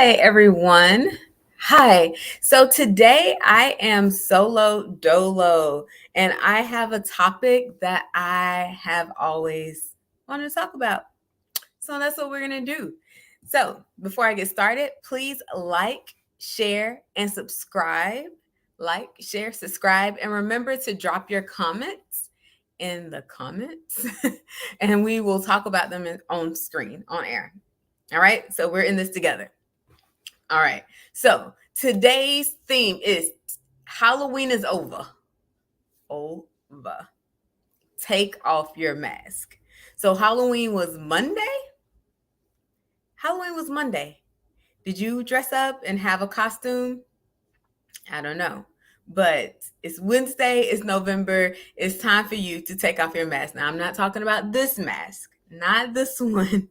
Hi, everyone. Hi. So today I am solo dolo, and I have a topic that I have always wanted to talk about. So that's what we're going to do. So before I get started, please like, share, and subscribe. Like, share, subscribe, and remember to drop your comments in the comments, and we will talk about them on screen, on air. All right. So we're in this together. All right. So today's theme is Halloween is over. Over. Take off your mask. So Halloween was Monday. Halloween was Monday. Did you dress up and have a costume? I don't know. But it's Wednesday, it's November. It's time for you to take off your mask. Now, I'm not talking about this mask, not this one.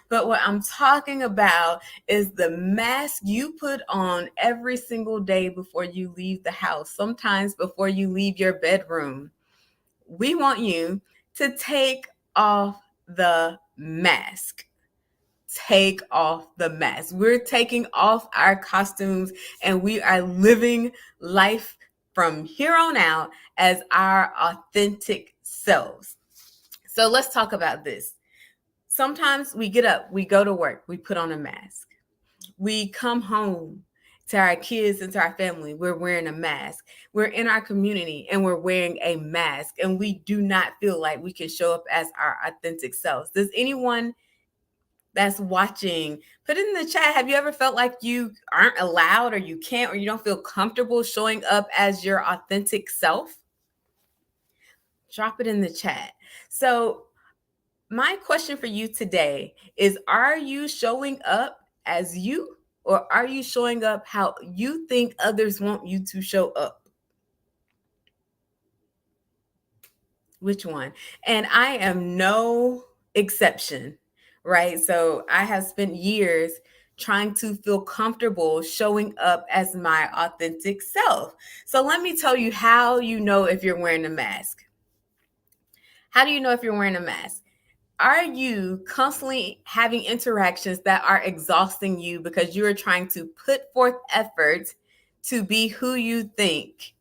But what I'm talking about is the mask you put on every single day before you leave the house, sometimes before you leave your bedroom. We want you to take off the mask. Take off the mask. We're taking off our costumes and we are living life from here on out as our authentic selves. So let's talk about this. Sometimes we get up, we go to work, we put on a mask. We come home to our kids and to our family, we're wearing a mask. We're in our community and we're wearing a mask, and we do not feel like we can show up as our authentic selves. Does anyone that's watching, put it in the chat. Have you ever felt like you aren't allowed or you can't or you don't feel comfortable showing up as your authentic self? Drop it in the chat. So, my question for you today is, are you showing up as you, or are you showing up how you think others want you to show up? Which one? And I am no exception, right? So I have spent years trying to feel comfortable showing up as my authentic self. So let me tell you how you know if you're wearing a mask. How do you know if you're wearing a mask? Are you constantly having interactions that are exhausting you because you are trying to put forth effort to be who you think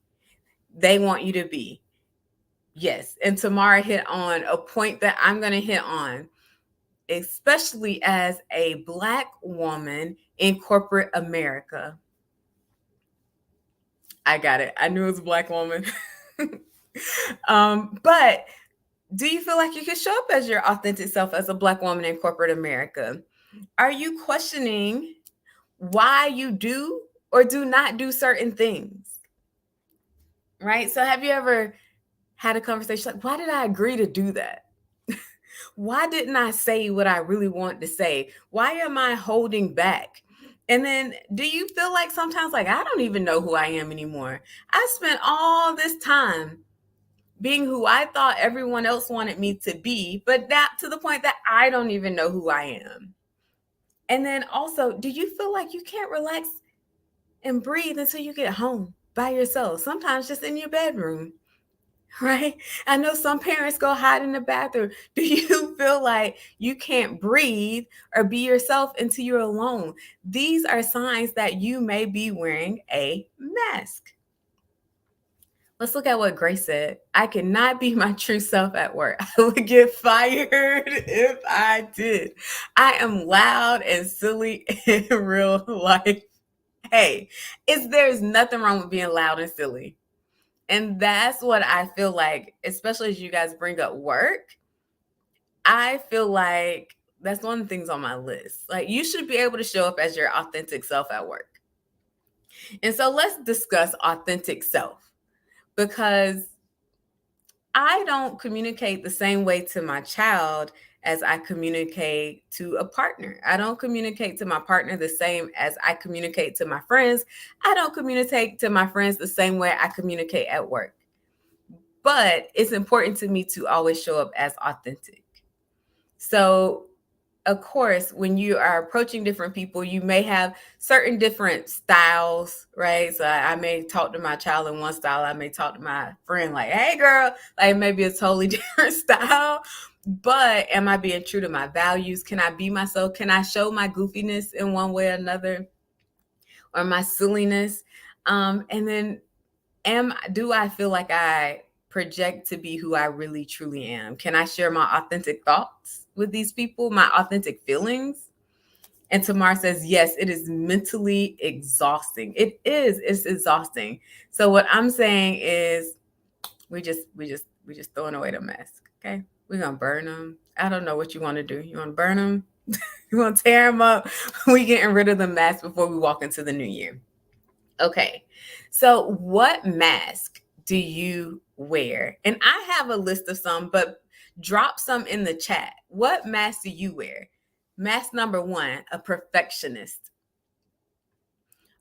they want you to be? Yes. And Tamara hit on a point that I'm going to hit on, especially as a Black woman in corporate America. I got it. I knew it was a Black woman. But do you feel like you can show up as your authentic self as a Black woman in corporate America? Are you questioning why you do or do not do certain things? Right? So have you ever had a conversation like, why did I agree to do that? Why didn't I say what I really wanted to say? Why am I holding back? And then do you feel like sometimes like I don't even know who I am anymore? I spent all this time being who I thought everyone else wanted me to be, but that to the point that I don't even know who I am. And then also, do you feel like you can't relax and breathe until you get home by yourself? Sometimes just in your bedroom. Right? I know some parents go hide in the bathroom. Do you feel like you can't breathe or be yourself until you're alone? These are signs that you may be wearing a mask. Let's look at what Grace said. I cannot be my true self at work. I would get fired if I did. I am loud and silly in real life. Hey, there's nothing wrong with being loud and silly. And that's what I feel like, especially as you guys bring up work. I feel like that's one of the things on my list. Like, you should be able to show up as your authentic self at work. And so let's discuss authentic self, because I don't communicate the same way to my child as I communicate to a partner. I don't communicate to my partner the same as I communicate to my friends. I don't communicate to my friends the same way I communicate at work. But it's important to me to always show up as authentic. So, of course, when you are approaching different people, you may have certain different styles, right? So I may talk to my child in one style. I may talk to my friend like, hey, girl, like maybe a totally different style. But am I being true to my values? Can I be myself? Can I show my goofiness in one way or another? or my silliness? And then do I feel like I project to be who I really truly am? Can I share my authentic thoughts with these people, my authentic feelings? And Tamar says, yes, it is mentally exhausting. It is, it's exhausting. So what I'm saying is we just throwing away the mask. Okay. We're gonna burn them. I don't know what you want to do. You want to burn them? You want to tear them up? We getting rid of the mask before we walk into the new year. Okay. So what mask do you wear? And I have a list of some, but drop some in the chat. What mask do you wear? Mask number one, a perfectionist.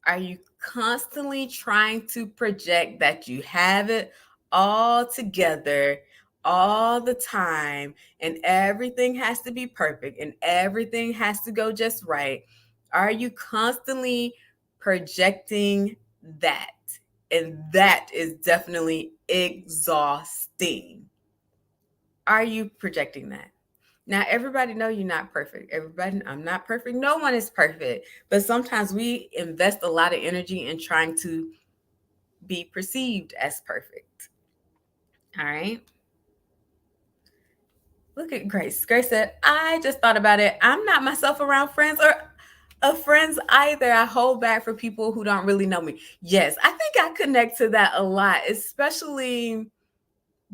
Are you constantly trying to project that you have it all together all the time and everything has to be perfect and everything has to go just right? Are you constantly projecting that? And that is definitely exhausting. Are you projecting that? Now, everybody know you're not perfect. Everybody, I'm not perfect. No one is perfect. But sometimes we invest a lot of energy in trying to be perceived as perfect. All right. Look at Grace. Grace said, I just thought about it. I'm not myself around friends or of friends either. I hold back for people who don't really know me. Yes, I think I connect to that a lot, especially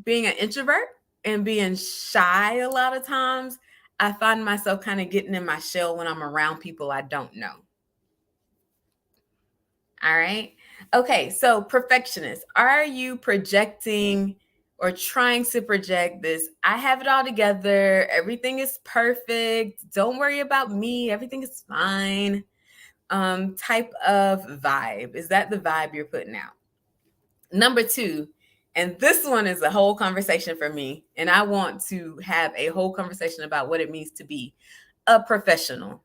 being an introvert and being shy a lot of times. I find myself kind of getting in my shell when I'm around people I don't know. All right. Okay. So, perfectionist, are you projecting or trying to project this? I have it all together. Everything is perfect. Don't worry about me. Everything is fine. Type of vibe. Is that the vibe you're putting out? Number two, and this one is a whole conversation for me, and I want to have a whole conversation about what it means to be a professional.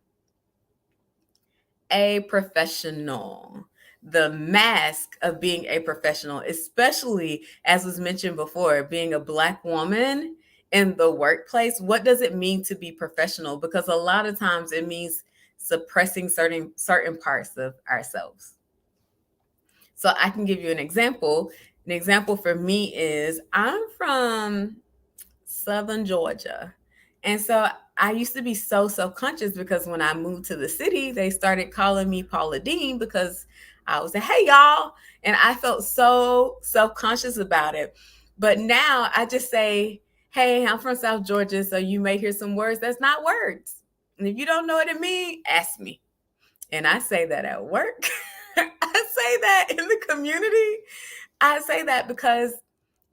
A professional. The mask of being a professional, especially as was mentioned before, being a Black woman in the workplace. What does it mean to be professional? Because a lot of times it means suppressing certain parts of ourselves. So I can give you an example. An example for me is I'm from Southern Georgia. And so I used to be so self-conscious because when I moved to the city, they started calling me Paula Dean because I was like, hey, y'all. And I felt so self-conscious about it. But now I just say, hey, I'm from South Georgia. So you may hear some words that's not words. And if you don't know what it means, ask me. And I say that at work. I say that in the community. I say that because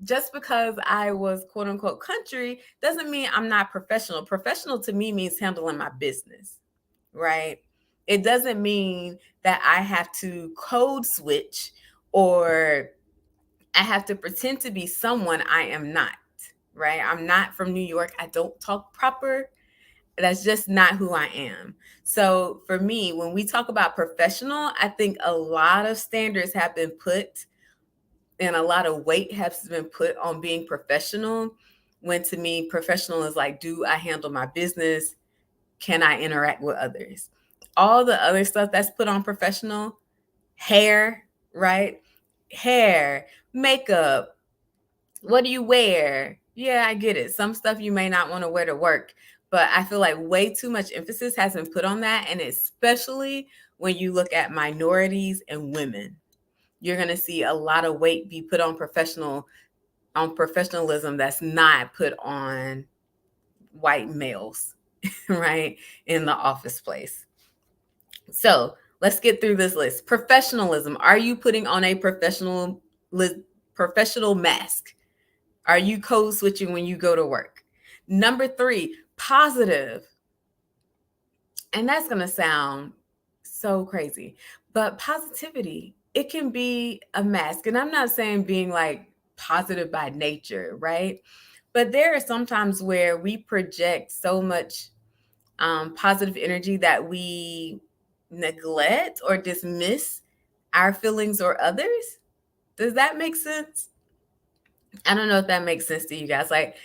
just because I was quote unquote country doesn't mean I'm not professional. Professional to me means handling my business, right? It doesn't mean that I have to code switch or I have to pretend to be someone I am not, right? I'm not from New York. I don't talk proper. That's just not who I am. So for me, when we talk about professional, I think a lot of standards have been put and a lot of weight has been put on being professional. When to me, professional is like, do I handle my business? Can I interact with others? All the other stuff that's put on professional, hair, right? Hair, makeup, what do you wear? Yeah, I get it. Some stuff you may not want to wear to work, but I feel like way too much emphasis has been put on that. And especially when you look at minorities and women, you're going to see a lot of weight be put on professionalism that's not put on white males, right? In the office place. So let's get through this list. Professionalism. Are you putting on a professional mask? Are you code switching when you go to work? Number three, positive. And that's going to sound so crazy, but positivity, it can be a mask. And I'm not saying being like positive by nature, right? But there are some times where we project so much positive energy that we neglect or dismiss our feelings or others. Does that make sense? I don't know if that makes sense to you guys. Like,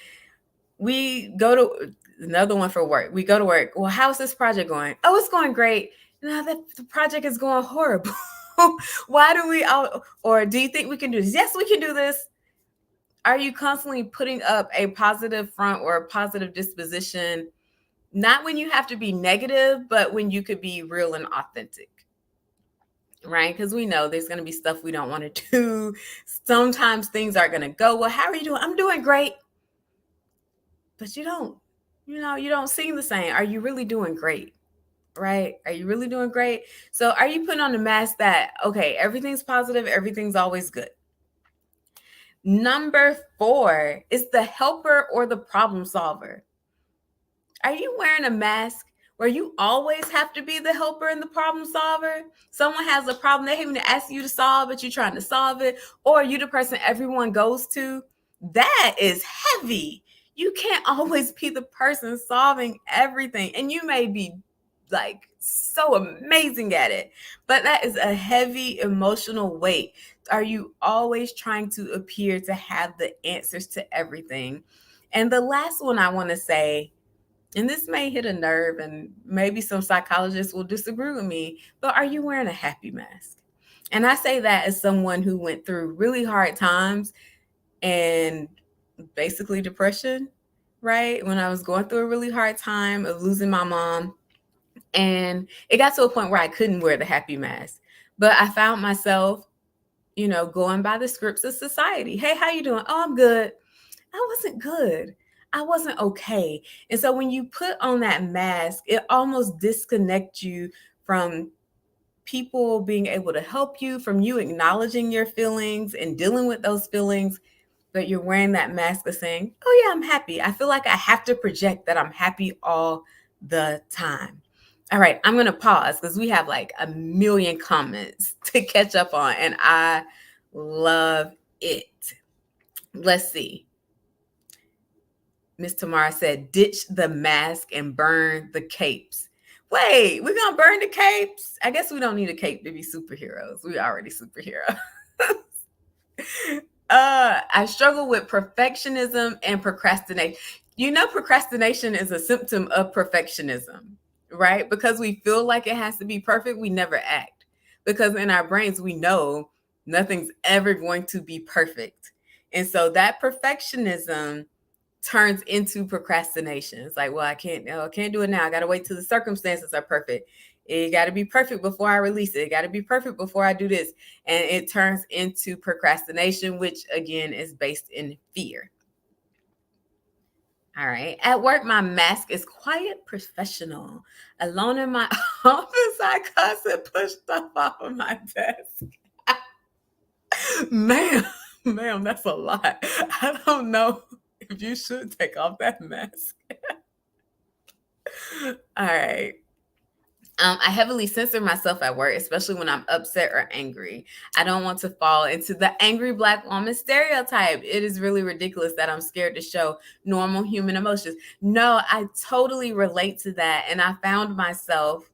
we go to another one for work. We go to work. Well, how's this project going? Oh, it's going great. Now that the project is going horrible. Why do we all, or do you think we can do this? Yes, we can do this. Are you constantly putting up a positive front or a positive disposition? Not when you have to be negative, but when you could be real and authentic, right? Because we know there's going to be stuff we don't want to do. Sometimes things aren't going to go well. How are you doing? I'm doing great. But you don't seem the same. Are you really doing great? Right? Are you really doing great? So are you putting on the mask that, okay, everything's positive, everything's always good? Number 4 is the helper or the problem solver. Are you wearing a mask where you always have to be the helper and the problem solver? Someone has a problem, they even ask you to solve it, you're trying to solve it, or you the person everyone goes to? That is heavy. You can't always be the person solving everything. And you may be like so amazing at it, but that is a heavy emotional weight. Are you always trying to appear to have the answers to everything? And the last one I want to say, and this may hit a nerve, and maybe some psychologists will disagree with me, but are you wearing a happy mask? And I say that as someone who went through really hard times and basically depression, right? When I was going through a really hard time of losing my mom, and it got to a point where I couldn't wear the happy mask. But I found myself, going by the scripts of society. Hey, how you doing? Oh, I'm good. I wasn't good. I wasn't okay. And so when you put on that mask, it almost disconnects you from people being able to help you, from you acknowledging your feelings and dealing with those feelings. But you're wearing that mask of saying, oh, yeah, I'm happy. I feel like I have to project that I'm happy all the time. All right, I'm going to pause because we have like a million comments to catch up on, and I love it. Let's see. Miss Tamara said, ditch the mask and burn the capes. Wait, we're going to burn the capes? I guess we don't need a cape to be superheroes. We already superheroes. I struggle with perfectionism and procrastination. Procrastination is a symptom of perfectionism, right? Because we feel like it has to be perfect, we never act. Because in our brains, we know nothing's ever going to be perfect. And so that perfectionism turns into procrastination. It's like, well, I can't do it now. I got to wait till the circumstances are perfect. It got to be perfect before I release it. It got to be perfect before I do this. And it turns into procrastination, which again is based in fear. All right. At work, my mask is quiet, professional. Alone in my office, I constantly push stuff off of my desk. Ma'am, that's a lot. I don't know if you should take off that mask. All right. I heavily censor myself at work, especially when I'm upset or angry. I don't want to fall into the angry Black woman stereotype. It is really ridiculous that I'm scared to show normal human emotions. No, I totally relate to that. And I found myself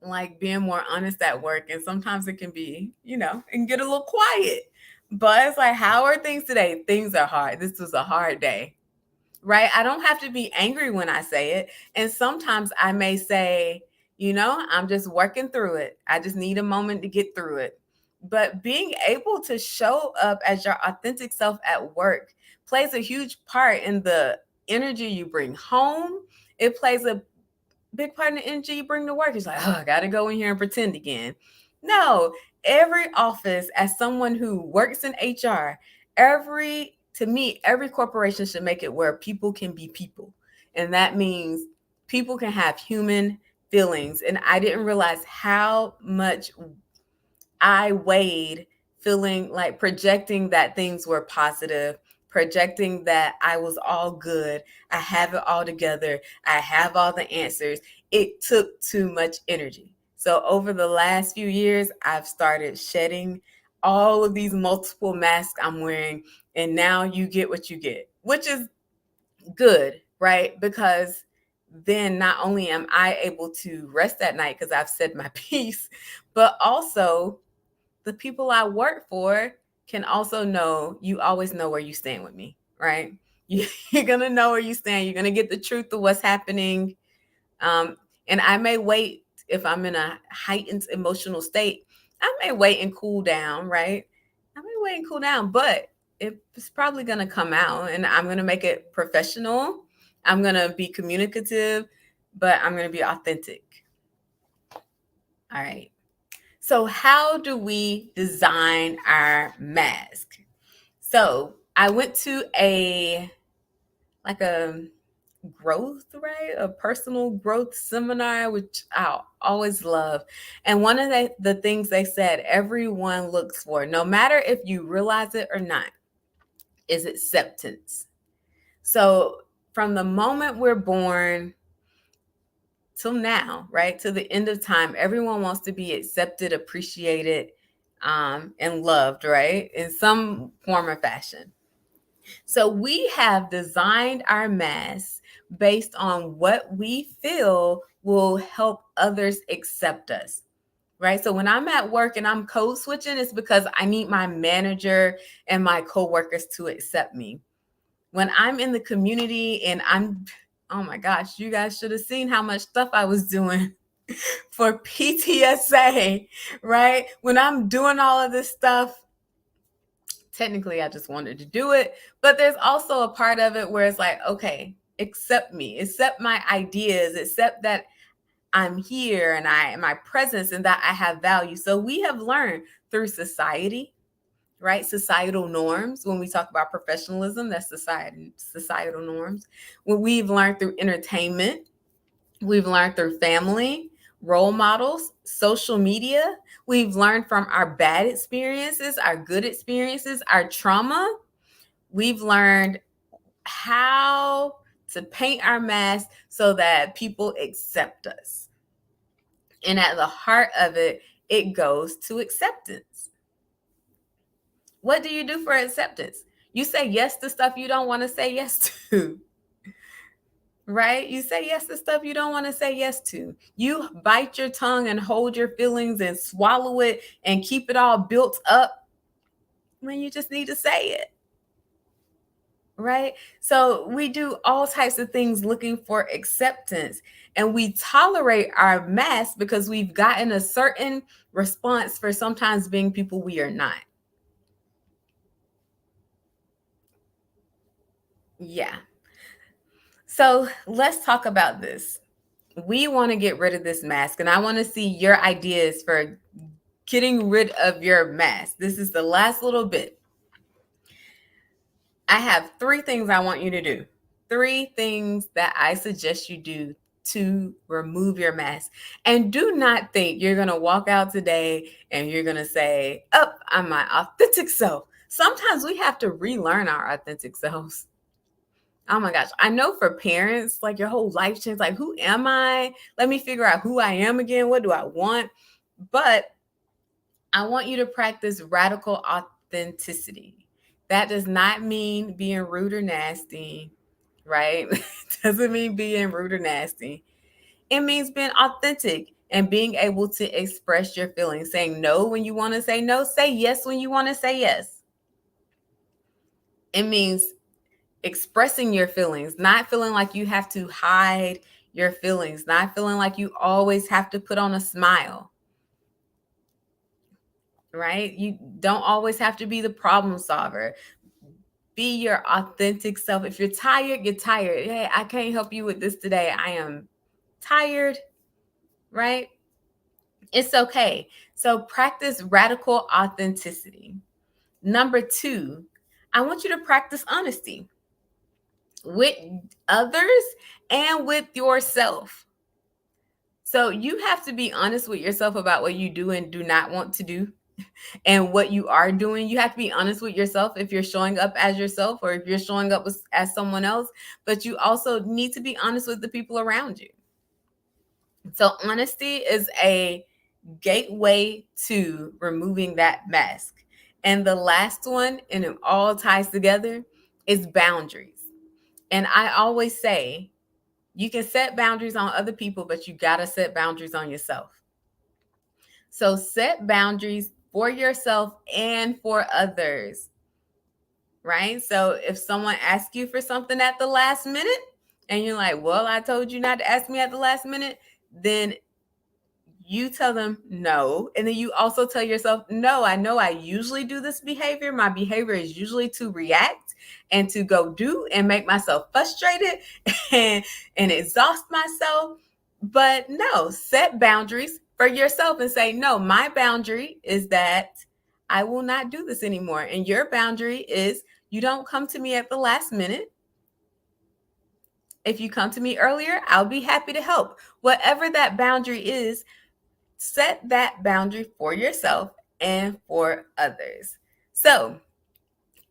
like being more honest at work. And sometimes it can be, it can get a little quiet. But it's like, how are things today? Things are hard. This was a hard day, right? I don't have to be angry when I say it. And sometimes I may say, I'm just working through it. I just need a moment to get through it. But being able to show up as your authentic self at work plays a huge part in the energy you bring home. It plays a big part of the energy you bring to work. It's like, oh, I got to go in here and pretend again. No, every office, as someone who works in HR, to me, every corporation should make it where people can be people. And that means people can have human feelings. And I didn't realize how much I weighed feeling like projecting that things were positive, projecting that I was all good, I have it all together, I have all the answers. It took too much energy. So over the last few years, I've started shedding all of these multiple masks I'm wearing, and now you get what you get, which is good, right? Because then not only am I able to rest at night because I've said my piece, but also the people I work for can also know you always know where you stand with me, right? You're going to know where you stand. You're going to get the truth of what's happening. And I may wait if I'm in a heightened emotional state, I may wait and cool down, right? I may wait and cool down, but it's probably going to come out, and I'm going to make it professional. I'm going to be communicative, but I'm going to be authentic. All right. So, how do we design our mask? So, I went to a growth, right? A personal growth seminar, which I always love. And one of the things they said everyone looks for, no matter if you realize it or not, is acceptance. So from the moment we're born till now, right, to the end of time, everyone wants to be accepted, appreciated, and loved, right, in some form or fashion. So we have designed our masks based on what we feel will help others accept us. Right. So when I'm at work and I'm code switching, it's because I need my manager and my coworkers to accept me. When I'm in the community and oh my gosh, you guys should have seen how much stuff I was doing for PTSA, right? When I'm doing all of this stuff, technically I just wanted to do it, but there's also a part of it where it's like, okay, accept me, accept my ideas, accept that I'm here and my presence and that I have value. So we have learned through society, right? Societal norms. When we talk about professionalism, that's societal norms. When we've learned through entertainment, we've learned through family, role models, social media. We've learned from our bad experiences, our good experiences, our trauma. We've learned how to paint our mask so that people accept us. And at the heart of it, it goes to acceptance. What do you do for acceptance? You say yes to stuff you don't want to say yes to. Right? You say yes to stuff you don't want to say yes to. You bite your tongue and hold your feelings and swallow it and keep it all built up when you just need to say it. Right? So we do all types of things looking for acceptance, and we tolerate our mess because we've gotten a certain response for sometimes being people we are not. Yeah. So let's talk about this. We want to get rid of this mask, and I want to see your ideas for getting rid of your mask. This is the last little bit. I have 3 things I want you to do. 3 things that I suggest you do to remove your mask. And do not think you're going to walk out today and you're going to say, "Oh, I'm my authentic self." Sometimes we have to relearn our authentic selves. Oh my gosh. I know for parents, like your whole life changes. Like, who am I? Let me figure out who I am again. What do I want? But I want you to practice radical authenticity. That does not mean being rude or nasty, right? It doesn't mean being rude or nasty. It means being authentic and being able to express your feelings, saying no when you want to say no, say yes when you want to say yes. It means expressing your feelings, not feeling like you have to hide your feelings, not feeling like you always have to put on a smile, right? You don't always have to be the problem solver. Be your authentic self. If you're tired, you're tired. Hey, I can't help you with this today. I am tired, right? It's okay. So practice radical authenticity. Number 2, I want you to practice honesty with others and with yourself. So you have to be honest with yourself about what you do and do not want to do and what you are doing. You have to be honest with yourself if you're showing up as yourself or if you're showing up as someone else, but you also need to be honest with the people around you. So honesty is a gateway to removing that mask. And the last one, and it all ties together, is boundaries. And I always say, you can set boundaries on other people, but you got to set boundaries on yourself. So set boundaries for yourself and for others, right? So if someone asks you for something at the last minute and you're like, well, I told you not to ask me at the last minute, then you tell them no. And then you also tell yourself, no, I know I usually do this behavior. My behavior is usually to react and to go do and make myself frustrated and, and exhaust myself. But no, set boundaries for yourself and say, no, my boundary is that I will not do this anymore. And your boundary is you don't come to me at the last minute. If you come to me earlier, I'll be happy to help. Whatever that boundary is, set that boundary for yourself and for others. So,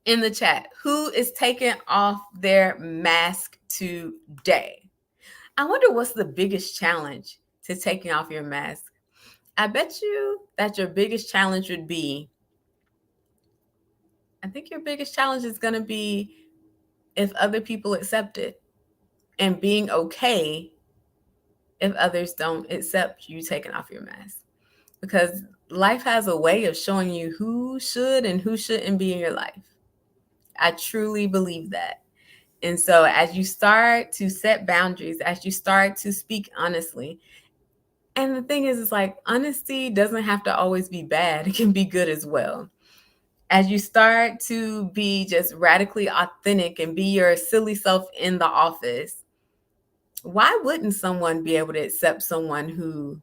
in the chat, who is taking off their mask today? I wonder what's the biggest challenge to taking off your mask. I bet you that your biggest challenge would be, I think your biggest challenge is going to be if other people accept it and being okay if others don't accept you taking off your mask. Because life has a way of showing you who should and who shouldn't be in your life. I truly believe that. And so as you start to set boundaries, as you start to speak honestly, and the thing is, it's like honesty doesn't have to always be bad. It can be good as well. As you start to be just radically authentic and be your silly self in the office, why wouldn't someone be able to accept someone who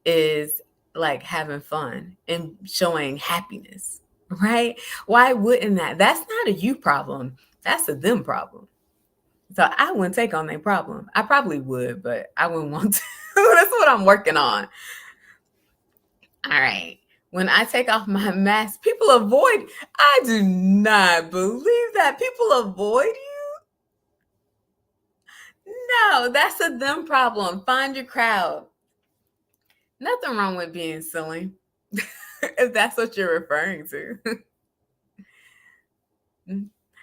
is like having fun and showing happiness, right? Why wouldn't that? That's not a you problem. That's a them problem. So I wouldn't take on their problem. I probably would, but I wouldn't want to. That's what I'm working on. All right. When I take off my mask, people avoid. I do not believe that. People avoid you. No, that's a them problem. Find your crowd. Nothing wrong with being silly, if that's what you're referring to.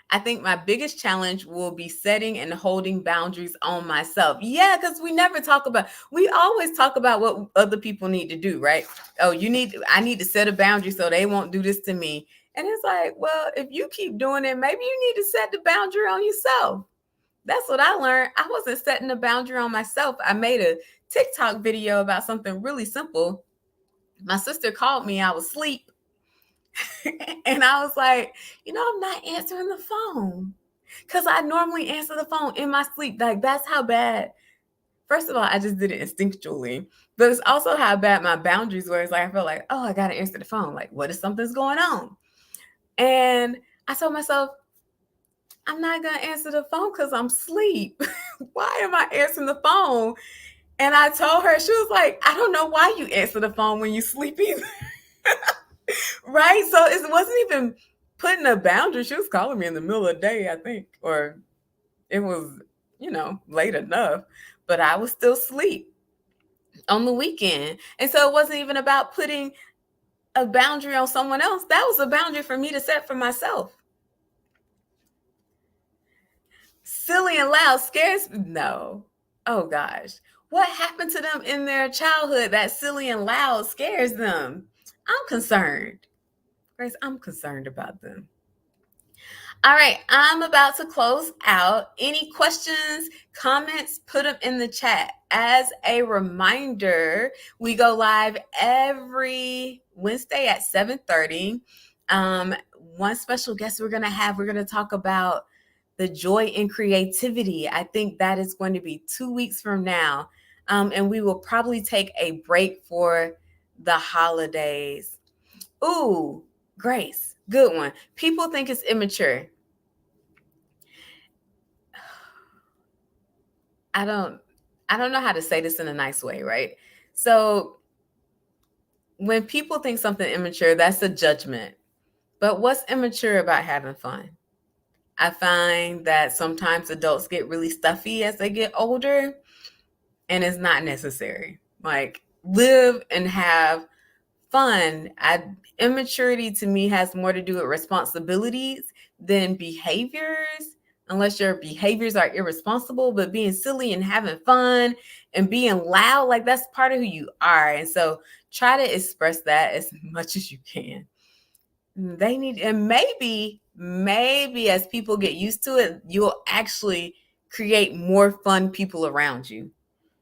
I think my biggest challenge will be setting and holding boundaries on myself. Yeah, because we always talk about what other people need to do, right? Oh, I need to set a boundary so they won't do this to me. And it's like, well, if you keep doing it, maybe you need to set the boundary on yourself. That's what I learned. I wasn't setting a boundary on myself. I made a TikTok video about something really simple. My sister called me, I was asleep. And I was like, I'm not answering the phone because I normally answer the phone in my sleep. Like, that's how bad. First of all, I just did it instinctually, but it's also how bad my boundaries were. It's like, I felt like, oh, I got to answer the phone. Like, what if something's going on? And I told myself, I'm not going to answer the phone because I'm asleep. Why am I answering the phone? And I told her, she was like, I don't know why you answer the phone when you sleep either. Right? So it wasn't even putting a boundary. She was calling me in the middle of the day, I think, or it was, late enough, but I was still asleep on the weekend. And so it wasn't even about putting a boundary on someone else. That was a boundary for me to set for myself. Silly and loud scares me. No. Oh gosh. What happened to them in their childhood that silly and loud scares them? I'm concerned. Grace, I'm concerned about them. All right, I'm about to close out. Any questions, comments, put them in the chat. As a reminder, we go live every Wednesday at 7:30. One special guest we're going to talk about the joy in creativity. I think that is going to be 2 weeks from now. And we will probably take a break for the holidays. Ooh, Grace, good one. People think it's immature. I don't know how to say this in a nice way, right? So when people think something immature, that's a judgment. But what's immature about having fun? I find that sometimes adults get really stuffy as they get older, and it's not necessary. Like, live and have fun. Immaturity to me has more to do with responsibilities than behaviors, unless your behaviors are irresponsible. But being silly and having fun and being loud, like, that's part of who you are. And so try to express that as much as you can. They need, and maybe as people get used to it, you'll actually create more fun people around you.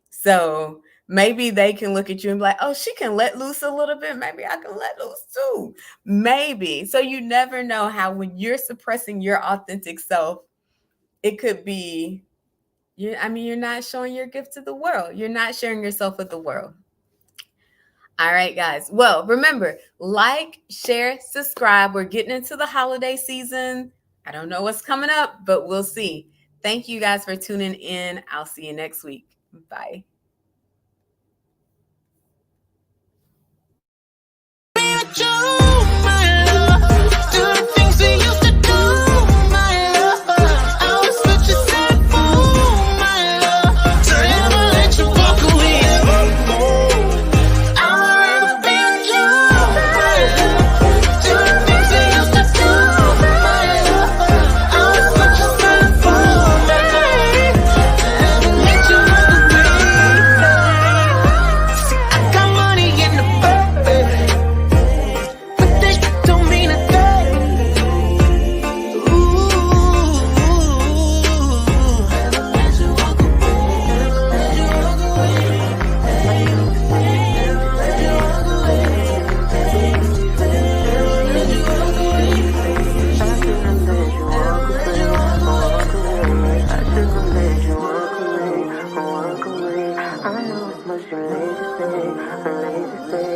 So Maybe they can look at you and be like, oh, she can let loose a little bit. Maybe I can let loose too. Maybe. So you never know how when you're suppressing your authentic self, it could be you're not showing your gift to the world. You're not sharing yourself with the world. All right, guys. Well, remember, like, share, subscribe. We're getting into the holiday season. I don't know what's coming up, but we'll see. Thank you guys for tuning in. I'll see you next week. Bye. I know it's much too late to say,